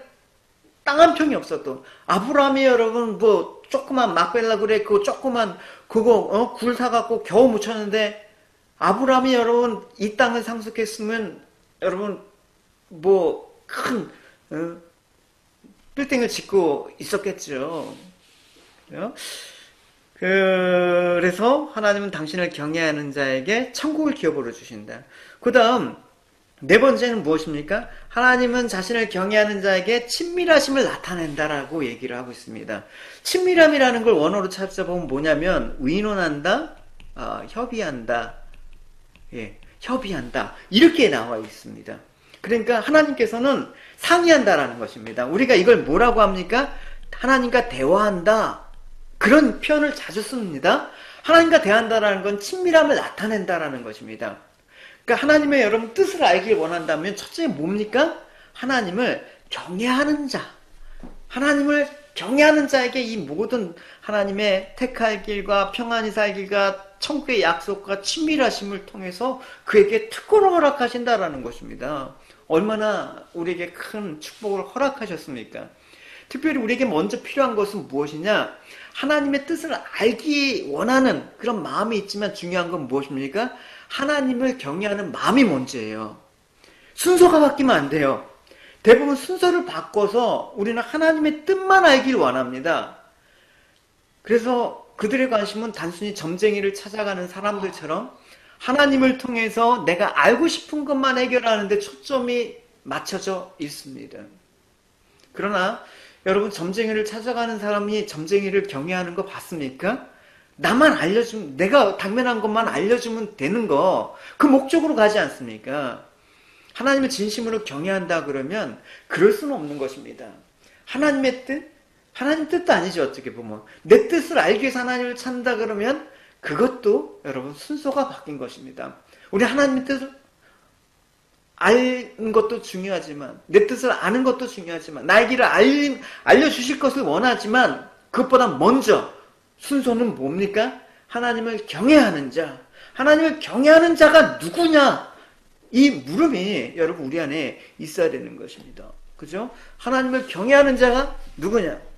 땅 한 평이 없어도 아브라함이 여러분 뭐 조그만 막벨라 그래 그 조그만 그거 굴 사갖고 겨우 묻혔는데 아브라함이 여러분 이 땅을 상속했으면 여러분 뭐 큰 빌딩을 짓고 있었겠죠. 그래서 하나님은 당신을 경외하는 자에게 천국을 기업으로 주신다. 그 다음 네 번째는 무엇입니까? 하나님은 자신을 경외하는 자에게 친밀하심을 나타낸다라고 얘기를 하고 있습니다. 친밀함이라는 걸 원어로 찾아보면 뭐냐면 의논한다, 협의한다, 협의한다 이렇게 나와 있습니다. 그러니까 하나님께서는 상의한다라는 것입니다. 우리가 이걸 뭐라고 합니까? 하나님과 대화한다 그런 표현을 자주 씁니다. 하나님과 대화한다라는 건 친밀함을 나타낸다라는 것입니다. 그러니까 하나님의 여러분 뜻을 알길 원한다면 첫째 뭡니까? 하나님을 경외하는 자, 하나님을 경외하는 자에게 이 모든 하나님의 택할 길과 평안히 살 길과 천국의 약속과 친밀하심을 통해서 그에게 특권을 허락하신다라는 것입니다. 얼마나 우리에게 큰 축복을 허락하셨습니까? 특별히 우리에게 먼저 필요한 것은 무엇이냐? 하나님의 뜻을 알기 원하는 그런 마음이 있지만 중요한 건 무엇입니까? 하나님을 경외하는 마음이 먼저예요. 순서가 바뀌면 안 돼요. 대부분 순서를 바꿔서 우리는 하나님의 뜻만 알길 원합니다. 그래서 그들의 관심은 단순히 점쟁이를 찾아가는 사람들처럼 하나님을 통해서 내가 알고 싶은 것만 해결하는 데 초점이 맞춰져 있습니다. 그러나 여러분 점쟁이를 찾아가는 사람이 점쟁이를 경외하는 거 봤습니까? 나만 알려주면 내가 당면한 것만 알려주면 되는 거 그 목적으로 가지 않습니까? 하나님을 진심으로 경외한다 그러면 그럴 수는 없는 것입니다. 하나님의 뜻? 하나님 뜻도 아니죠. 어떻게 보면 내 뜻을 알기 위해서 하나님을 찾는다 그러면 그것도 여러분 순서가 바뀐 것입니다. 우리 하나님의 뜻을 아는 것도 중요하지만 내 뜻을 아는 것도 중요하지만 나의 길을 알려주실 것을 원하지만 그것보다 먼저 순서는 뭡니까? 하나님을 경외하는 자. 하나님을 경외하는 자가 누구냐? 이 물음이 여러분 우리 안에 있어야 되는 것입니다. 그죠? 하나님을 경외하는 자가 누구냐?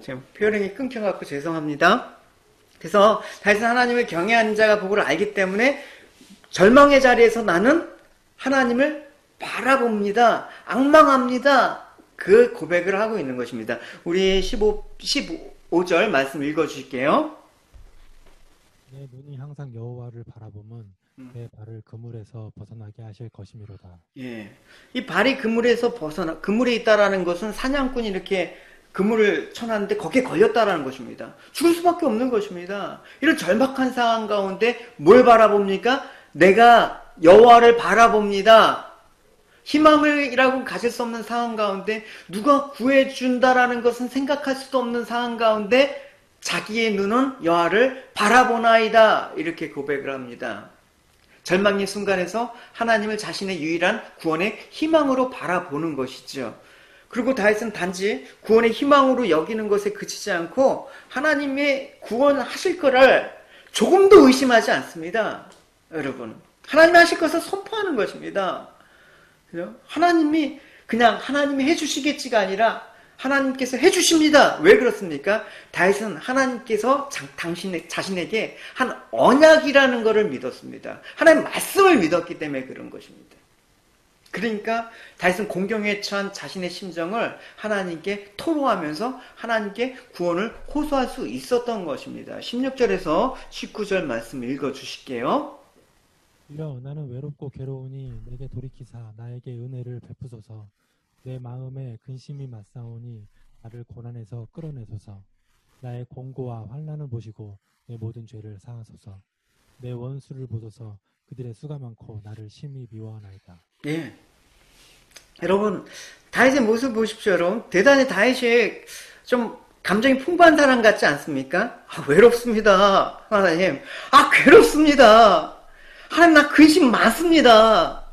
지금 표현이 끊겨갖고 죄송합니다. 그래서 다윗은 하나님을 경외하는 자가 복을 알기 때문에 절망의 자리에서 나는 하나님을 바라봅니다. 앙망합니다. 그 고백을 하고 있는 것입니다. 우리 15절 말씀 읽어주실게요. 내 눈이 항상 여호와를 바라보면 내 발을 그물에서 벗어나게 하실 것이미로다. 이 발이 그물에 있다라는 것은 사냥꾼이 이렇게 그물을 쳐놨는데 거기에 걸렸다라는 것입니다. 죽을 수밖에 없는 것입니다. 이런 절박한 상황 가운데 뭘 바라봅니까? 내가 여호와를 바라봅니다. 희망이라고 가질 수 없는 상황 가운데 누가 구해준다라는 것은 생각할 수도 없는 상황 가운데 자기의 눈은 여호와를 바라보나이다 이렇게 고백을 합니다. 절망의 순간에서 하나님을 자신의 유일한 구원의 희망으로 바라보는 것이죠. 그리고 다윗은 단지 구원의 희망으로 여기는 것에 그치지 않고 하나님의 구원하실 거를 조금도 의심하지 않습니다. 여러분, 하나님이 하실 것을 선포하는 것입니다. 하나님이 그냥 하나님이 해주시겠지가 아니라 하나님께서 해주십니다. 왜 그렇습니까? 다윗은 하나님께서 자신에게 한 언약이라는 것을 믿었습니다. 하나님 말씀을 믿었기 때문에 그런 것입니다. 그러니까 다윗은 공경에 처한 자신의 심정을 하나님께 토로하면서 하나님께 구원을 호소할 수 있었던 것입니다. 16절에서 19절 말씀 읽어주실게요. 주여, 나는 외롭고 괴로우니 내게 돌이키사 나에게 은혜를 베푸소서. 내 마음에 근심이 맞사오니 나를 고난에서 끌어내소서. 나의 공고와 환난을 보시고 내 모든 죄를 사하소서. 내 원수를 보소서. 그들의 수가 많고 나를 심히 미워하나이다. 예. 여러분, 다윗의 모습 보십시오, 여러분. 대단히 다윗이 좀 감정이 풍부한 사람 같지 않습니까? 외롭습니다. 하나님. 괴롭습니다. 하나님, 나 근심 많습니다.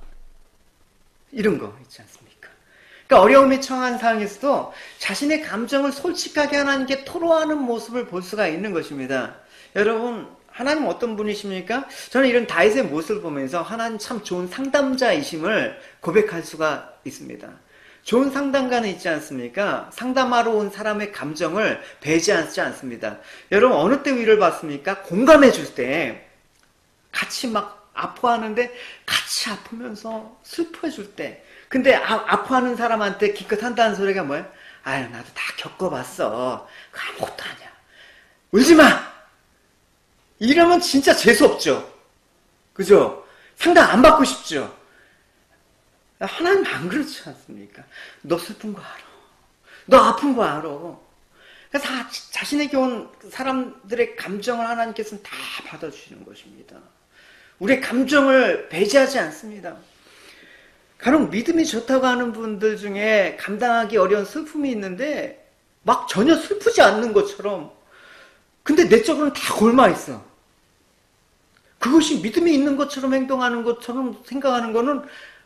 이런 거 있지 않습니까? 그러니까 어려움에 처한 상황에서도 자신의 감정을 솔직하게 하나님께 토로하는 모습을 볼 수가 있는 것입니다. 여러분, 하나님 어떤 분이십니까? 저는 이런 다윗의 모습을 보면서 하나님 참 좋은 상담자이심을 고백할 수가 있습니다. 좋은 상담가는 있지 않습니까? 상담하러 온 사람의 감정을 배제하지 않습니다. 여러분, 어느 때 위를 받습니까? 공감해 줄 때, 같이 막 아파하는데 같이 아프면서 슬퍼해 줄 때. 근데 아파하는 사람한테 기껏 한다는 소리가 뭐예요? 나도 다 겪어봤어. 아무것도 아니야. 울지 마! 이러면 진짜 재수없죠. 그죠? 상담 안 받고 싶죠? 하나님 안 그렇지 않습니까? 너 슬픈 거 알아. 너 아픈 거 알아. 그래서 자신에게 온 사람들의 감정을 하나님께서는 다 받아주시는 것입니다. 우리의 감정을 배제하지 않습니다. 간혹 믿음이 좋다고 하는 분들 중에 감당하기 어려운 슬픔이 있는데 막 전혀 슬프지 않는 것처럼 근데 내적으로는 다 골마있어. 그것이 믿음이 있는 것처럼 행동하는 것처럼 생각하는 거는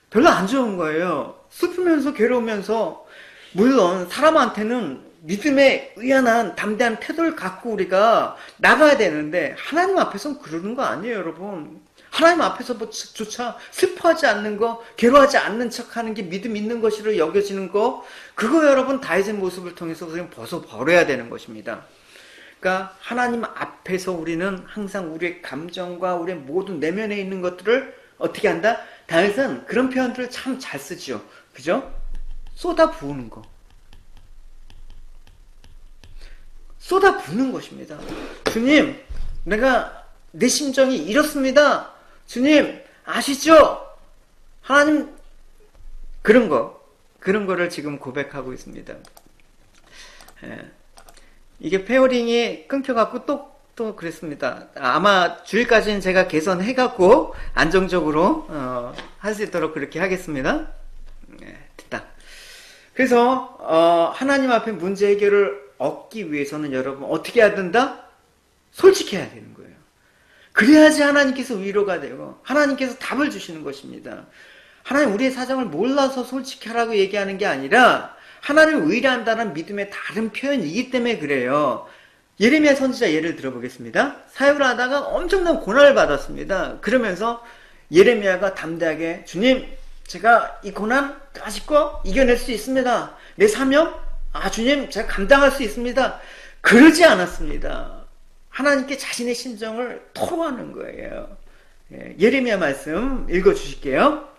별로 안 좋은 거예요. 슬프면서 괴로우면서 물론 사람한테는 믿음에 의연한 담대한 태도를 갖고 우리가 나가야 되는데 하나님 앞에서는 그러는 거 아니에요, 여러분. 하나님 앞에서조차 슬퍼하지 않는 거, 괴로워하지 않는 척하는 게 믿음 있는 것으로 여겨지는 거, 그거 여러분 다윗의 모습을 통해서 그냥 벗어버려야 되는 것입니다. 그러니까 하나님 앞에서 우리는 항상 우리의 감정과 우리의 모든 내면에 있는 것들을 어떻게 한다? 다윗은 그런 표현들을 참 잘 쓰죠. 그죠? 쏟아 부으는 거. 쏟아 부는 것입니다. 주님, 내가 내 심정이 이렇습니다. 주님, 아시죠? 하나님, 그런 거를 지금 고백하고 있습니다. 이게 페어링이 끊겨갖고 또 그랬습니다. 아마 주일까지는 제가 개선해갖고 안정적으로 할 수 있도록 그렇게 하겠습니다. 됐다. 그래서 하나님 앞에 문제 해결을 얻기 위해서는 여러분 어떻게 해야 된다? 솔직해야 되는 거예요. 그래야지 하나님께서 위로가 되고 하나님께서 답을 주시는 것입니다. 하나님 우리의 사정을 몰라서 솔직하라고 얘기하는 게 아니라 하나님을 의뢰한다는 믿음의 다른 표현이기 때문에 그래요. 예레미야 선지자 예를 들어보겠습니다. 사역을 하다가 엄청난 고난을 받았습니다. 그러면서 예레미야가 담대하게 주님, 제가 이 고난 아직도 이겨낼 수 있습니다. 내 사명? 주님, 제가 감당할 수 있습니다. 그러지 않았습니다. 하나님께 자신의 심정을 토로하는 거예요. 예레미야 말씀 읽어주실게요.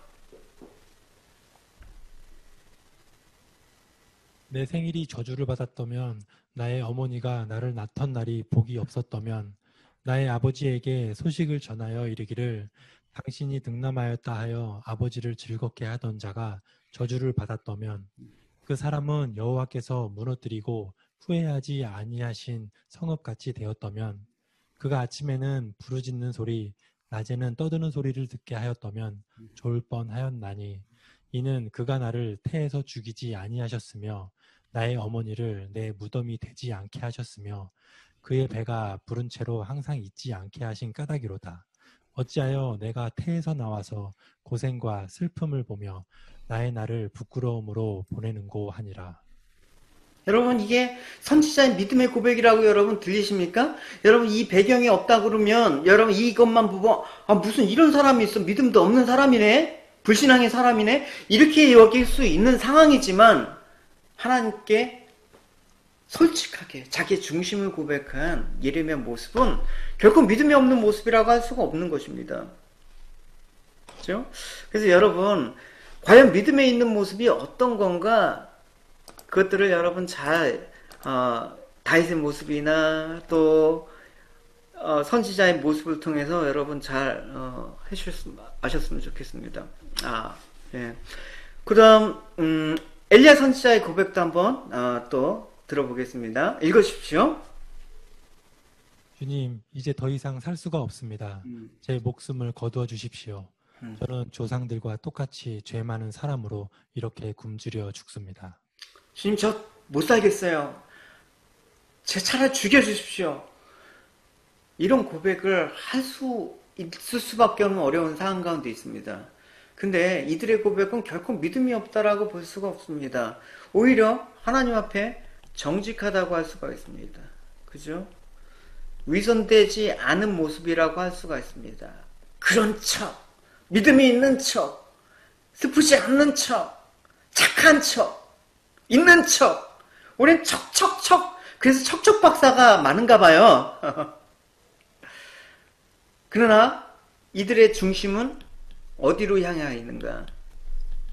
내 생일이 저주를 받았다면 나의 어머니가 나를 낳던 날이 복이 없었다면 나의 아버지에게 소식을 전하여 이르기를 당신이 등남하였다 하여 아버지를 즐겁게 하던 자가 저주를 받았다면 그 사람은 여호와께서 무너뜨리고 후회하지 아니하신 성읍같이 되었다면 그가 아침에는 부르짖는 소리 낮에는 떠드는 소리를 듣게 하였다면 좋을 뻔하였나니 이는 그가 나를 태에서 죽이지 아니하셨으며 나의 어머니를 내 무덤이 되지 않게 하셨으며 그의 배가 부른 채로 항상 잊지 않게 하신 까닭이로다. 어찌하여 내가 태에서 나와서 고생과 슬픔을 보며 나의 날을 부끄러움으로 보내는고 하니라. 여러분 이게 선지자의 믿음의 고백이라고 여러분 들리십니까? 여러분 이 배경이 없다 그러면 여러분 이것만 보고 무슨 이런 사람이 있어 믿음도 없는 사람이네 불신앙의 사람이네 이렇게 여길 수 있는 상황이지만 하나님께 솔직하게 자기 중심을 고백한 예레미야 모습은 결코 믿음이 없는 모습이라고 할 수가 없는 것입니다. 그렇죠? 그래서 여러분 과연 믿음에 있는 모습이 어떤 건가 그것들을 여러분 잘 다윗의 모습이나 또 선지자의 모습을 통해서 여러분 잘 아셨으면 좋겠습니다. 예. 그다음 엘리야 선지자의 고백도 한번 또 들어보겠습니다. 읽으십시오. 주님, 이제 더 이상 살 수가 없습니다. 제 목숨을 거두어 주십시오. 저는 조상들과 똑같이 죄 많은 사람으로 이렇게 굶주려 죽습니다. 주님 저 못 살겠어요. 제 차라리 죽여주십시오. 이런 고백을 할 수 있을 수밖에 없는 어려운 상황 가운데 있습니다. 근데 이들의 고백은 결코 믿음이 없다라고 볼 수가 없습니다. 오히려 하나님 앞에 정직하다고 할 수가 있습니다. 그죠? 위선되지 않은 모습이라고 할 수가 있습니다. 그런 척, 믿음이 있는 척, 슬프지 않는 척, 착한 척, 있는 척, 우린 척척척, 그래서 척척 박사가 많은가 봐요. 그러나 이들의 중심은 어디로 향해 있는가?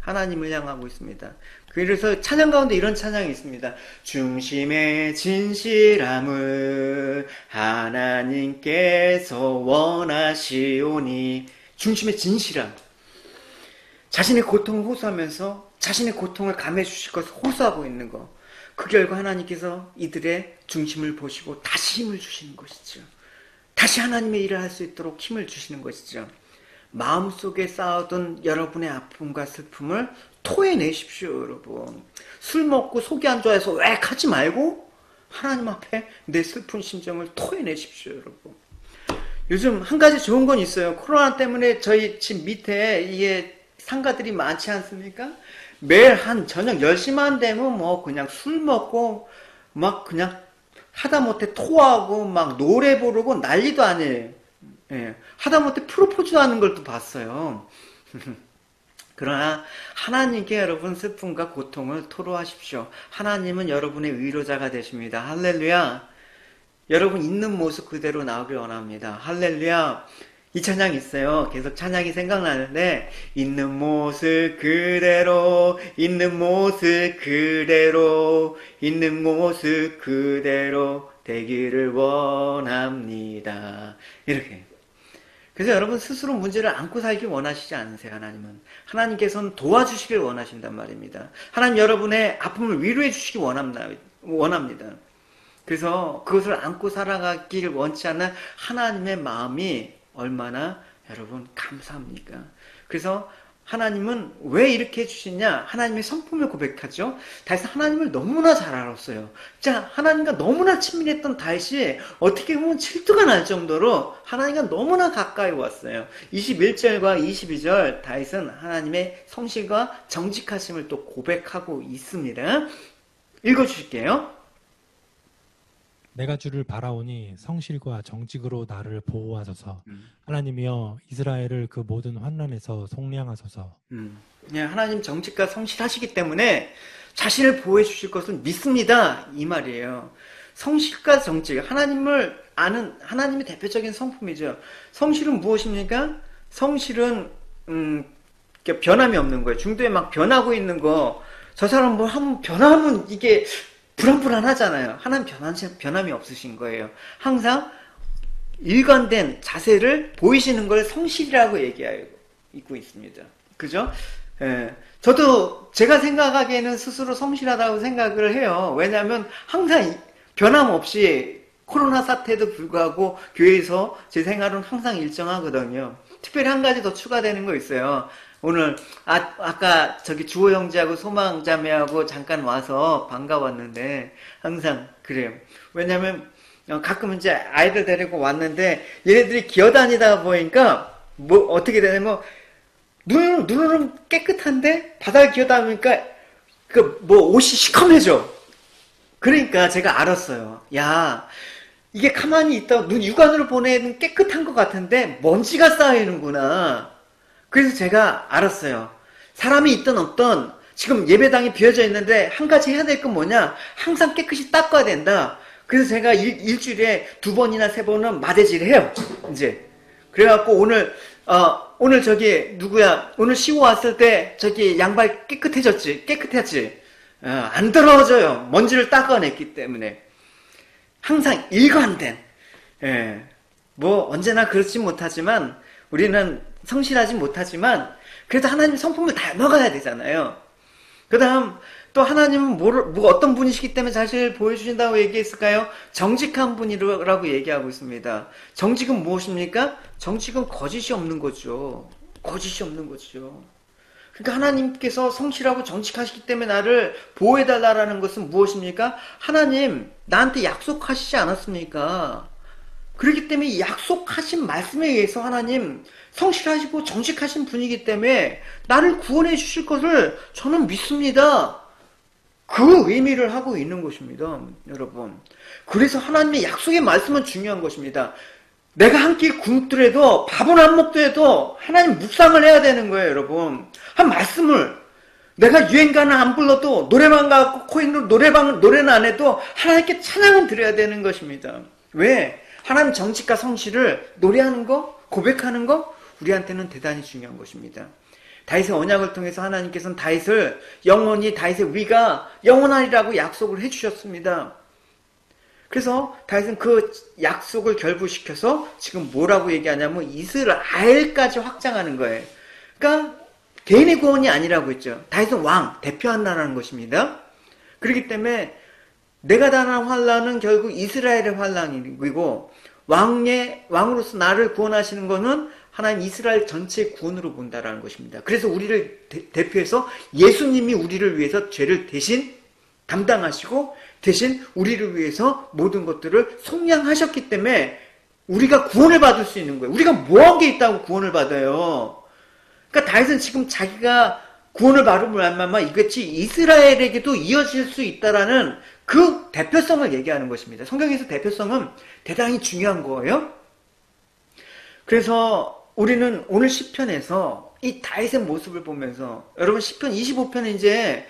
하나님을 향하고 있습니다. 그래서 찬양 가운데 이런 찬양이 있습니다. 중심의 진실함을 하나님께서 원하시오니. 중심의 진실함. 자신의 고통을 호소하면서 자신의 고통을 감해 주실 것을 호소하고 있는 것. 그 결과 하나님께서 이들의 중심을 보시고 다시 힘을 주시는 것이죠. 다시 하나님의 일을 할 수 있도록 힘을 주시는 것이죠. 마음속에 쌓아둔 여러분의 아픔과 슬픔을 토해내십시오, 여러분. 술 먹고 속이 안 좋아해서 웩 하지 말고 하나님 앞에 내 슬픈 심정을 토해내십시오, 여러분. 요즘 한 가지 좋은 건 있어요. 코로나 때문에 저희 집 밑에 이게 상가들이 많지 않습니까? 매일 한 저녁 10시만 되면 뭐 그냥 술 먹고 막 그냥 하다못해 토하고 막 노래 부르고 난리도 아니에요. 예, 하다못해 프로포즈 하는 걸 또 봤어요. 그러나 하나님께 여러분 슬픔과 고통을 토로하십시오. 하나님은 여러분의 위로자가 되십니다. 할렐루야. 여러분 있는 모습 그대로 나오길 원합니다. 할렐루야. 이 찬양이 있어요. 계속 찬양이 생각나는데 있는 모습 그대로 있는 모습 그대로 있는 모습 그대로 되기를 원합니다. 이렇게. 그래서 여러분 스스로 문제를 안고 살길 원하시지 않으세요. 하나님은. 하나님께서는 도와주시길 원하신단 말입니다. 하나님 여러분의 아픔을 위로해 주시기 원합니다. 그래서 그것을 안고 살아가길 원치 않는 하나님의 마음이 얼마나 여러분 감사합니까? 그래서 하나님은 왜 이렇게 해주시냐? 하나님의 성품을 고백하죠. 다윗은 하나님을 너무나 잘 알았어요. 자, 하나님과 너무나 친밀했던 다윗이 어떻게 보면 질투가 날 정도로 하나님과 너무나 가까이 왔어요. 21절과 22절 다윗은 하나님의 성실과 정직하심을 또 고백하고 있습니다. 읽어주실게요. 내가 주를 바라오니 성실과 정직으로 나를 보호하소서. 하나님이여 이스라엘을 그 모든 환난에서 속량하소서. 하나님 정직과 성실하시기 때문에 자신을 보호해 주실 것을 믿습니다. 이 말이에요. 성실과 정직, 하나님을 아는 하나님의 대표적인 성품이죠. 성실은 무엇입니까? 성실은 변함이 없는 거예요. 중도에 막 변하고 있는 거, 저 사람 뭐 한번 변하면 이게 불안불안하잖아요. 하나님 변함이 없으신 거예요. 항상 일관된 자세를 보이시는 걸 성실이라고 얘기하고 있습니다. 그죠? 예. 저도 제가 생각하기에는 스스로 성실하다고 생각을 해요. 왜냐하면 항상 변함없이 코로나 사태에도 불구하고 교회에서 제 생활은 항상 일정하거든요. 특별히 한 가지 더 추가되는 거 있어요. 오늘 아까 저기 주호 형제하고 소망 자매하고 잠깐 와서 반가웠는데 항상 그래요. 왜냐면 가끔 이제 아이들 데리고 왔는데 얘네들이 기어다니다 보니까 뭐 어떻게 되냐면 눈은 깨끗한데 바닥에 기어다니까 그 뭐 옷이 시커매져. 그러니까 제가 알았어요. 야, 이게 가만히 있다 눈 육안으로 보내는 깨끗한 것 같은데 먼지가 쌓이는구나. 그래서 제가 알았어요. 사람이 있든 없든 지금 예배당이 비어져 있는데 한 가지 해야 될 건 뭐냐? 항상 깨끗이 닦아야 된다. 그래서 제가 일주일에 2번이나 3번은 마대질 해요. 이제. 그래갖고 오늘 저기 누구야? 오늘 쉬고 왔을 때 저기 양발 깨끗했지? 안 더러워져요. 먼지를 닦아냈기 때문에. 항상 일관된, 예. 뭐 언제나 그렇지 못하지만 우리는 성실하지 못하지만 그래도 하나님 성품을 닮아가야 되잖아요. 그 다음 또 하나님은 어떤 분이시기 때문에 자신을 보여주신다고 얘기했을까요? 정직한 분이라고 얘기하고 있습니다. 정직은 무엇입니까? 정직은 거짓이 없는 거죠. 거짓이 없는 거죠. 그러니까 하나님께서 성실하고 정직하시기 때문에 나를 보호해달라는 것은 무엇입니까? 하나님 나한테 약속하시지 않았습니까? 그렇기 때문에 이 약속하신 말씀에 의해서 하나님 성실하시고 정직하신 분이기 때문에 나를 구원해 주실 것을 저는 믿습니다. 그 의미를 하고 있는 것입니다. 여러분. 그래서 하나님의 약속의 말씀은 중요한 것입니다. 내가 한 끼 굶더라도 밥은 안 먹더라도 하나님 묵상을 해야 되는 거예요. 여러분. 한 말씀을 내가 유행가는 안 불러도 노래방 가고 코인으로 노래는 안 해도 하나님께 찬양은 드려야 되는 것입니다. 왜? 하나님 정직과 성실을 노래하는 거, 고백하는 거 우리한테는 대단히 중요한 것입니다. 다윗의 언약을 통해서 하나님께서는 다윗의 위가 영원하리라고 약속을 해주셨습니다. 그래서 다윗은 그 약속을 결부시켜서 지금 뭐라고 얘기하냐면 이스라엘까지 확장하는 거예요. 그러니까 개인의 구원이 아니라고 했죠. 다윗은 왕, 대표한다는 것입니다. 그렇기 때문에 내가 당한 환란은 결국 이스라엘의 환란이고 왕으로서 나를 구원하시는 것은 하나님 이스라엘 전체의 구원으로 본다라는 것입니다. 그래서 우리를 대표해서 예수님이 우리를 위해서 죄를 대신 담당하시고 대신 우리를 위해서 모든 것들을 속량하셨기 때문에 우리가 구원을 받을 수 있는 거예요. 우리가 뭐한 게 있다고 구원을 받아요. 그러니까 다윗은 지금 자기가 구원을 받음을 알면 이것이 이스라엘에게도 이어질 수 있다라는 그 대표성을 얘기하는 것입니다. 성경에서 대표성은 대단히 중요한 거예요. 그래서 우리는 오늘 시편에서 이 다윗의 모습을 보면서 여러분 시편 25편은 이제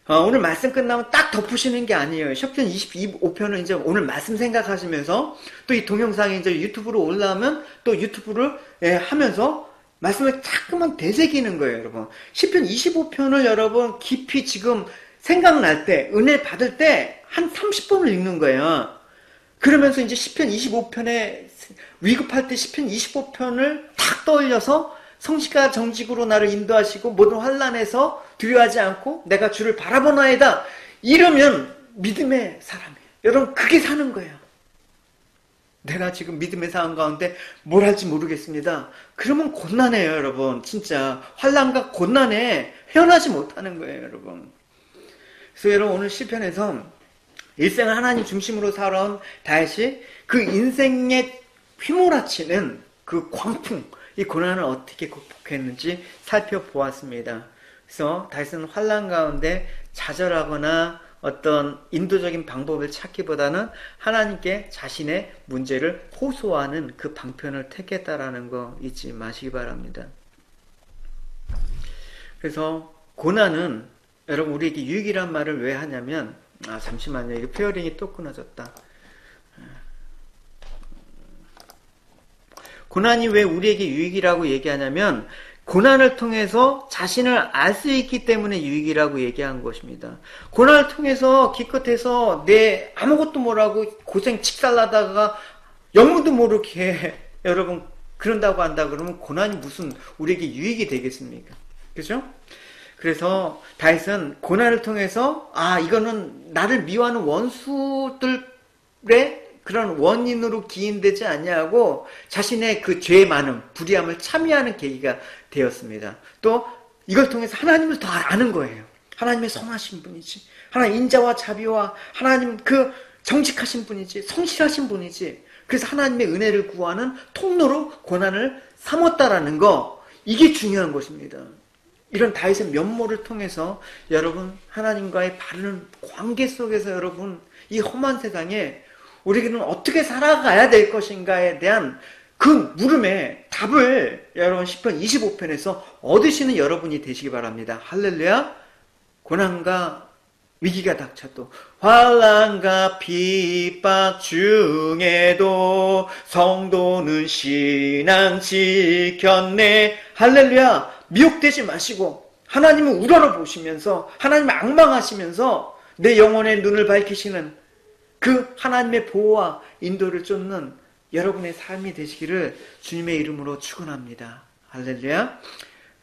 오늘 말씀 끝나면 딱 덮으시는 게 아니에요. 시편 25편은 이제 오늘 말씀 생각하시면서 또 이 동영상이 이제 유튜브로 올라오면 또 유튜브를 하면서 말씀을 자꾸만 되새기는 거예요, 여러분. 시편 25편을 여러분 깊이 지금 생각날 때, 은혜 받을 때 한 30번을 읽는 거예요. 그러면서 이제 시편 25편에 위급할 때 시편 25편을 탁 떠올려서 성실과 정직으로 나를 인도하시고 모든 환난에서 두려워하지 않고 내가 주를 바라보나이다. 이러면 믿음의 사람이에요. 여러분 그게 사는 거예요. 내가 지금 믿음의 상황 가운데 뭘 할지 모르겠습니다. 그러면 곤란해요, 여러분. 진짜 환난과 고난에 헤어나지 못하는 거예요, 여러분. 그래서 여러분 오늘 시편에서 일생을 하나님 중심으로 살아온 다윗이 그 인생에 휘몰아치는 그 광풍, 이 고난을 어떻게 극복했는지 살펴보았습니다. 그래서 다윗은 환난 가운데 좌절하거나 어떤 인도적인 방법을 찾기보다는 하나님께 자신의 문제를 호소하는 그 방편을 택했다라는 거 잊지 마시기 바랍니다. 그래서 고난은 여러분 우리에게 유익이란 말을 왜 하냐면 잠시만요. 이거 페어링이 또 끊어졌다. 고난이 왜 우리에게 유익이라고 얘기하냐면 고난을 통해서 자신을 알 수 있기 때문에 유익이라고 얘기한 것입니다. 고난을 통해서 기껏해서 내 아무것도 모르고 고생 칙살나다가 영문도 모르게 여러분 그런다고 한다 그러면 고난이 무슨 우리에게 유익이 되겠습니까? 그죠? 그래서 다윗은 고난을 통해서 이거는 나를 미워하는 원수들의 그런 원인으로 기인되지 않냐고 자신의 그 죄의 많음, 불의함을 참여하는 계기가 되었습니다. 또 이걸 통해서 하나님을 더 아는 거예요. 하나님의 선하신 분이지, 하나님 인자와 자비와 하나님 그 정직하신 분이지, 성실하신 분이지. 그래서 하나님의 은혜를 구하는 통로로 고난을 삼았다라는 거, 이게 중요한 것입니다. 이런 다윗의 면모를 통해서 여러분 하나님과의 바른 관계 속에서 여러분 이 험한 세상에 우리는 어떻게 살아가야 될 것인가에 대한 그 물음에 답을 여러분 시편 25편에서 얻으시는 여러분이 되시기 바랍니다. 할렐루야. 고난과 위기가 닥쳐도 환난과 핍박 중에도 성도는 신앙 지켰네. 할렐루야. 미혹되지 마시고 하나님을 우러러보시면서 하나님을 앙망하시면서 내 영혼의 눈을 밝히시는 그 하나님의 보호와 인도를 쫓는 여러분의 삶이 되시기를 주님의 이름으로 축원합니다. 할렐루야.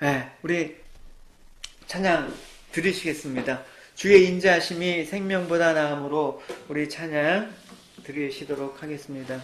네, 우리 찬양 드리시겠습니다. 주의 인자하심이 생명보다 나음으로 우리 찬양 드리시도록 하겠습니다.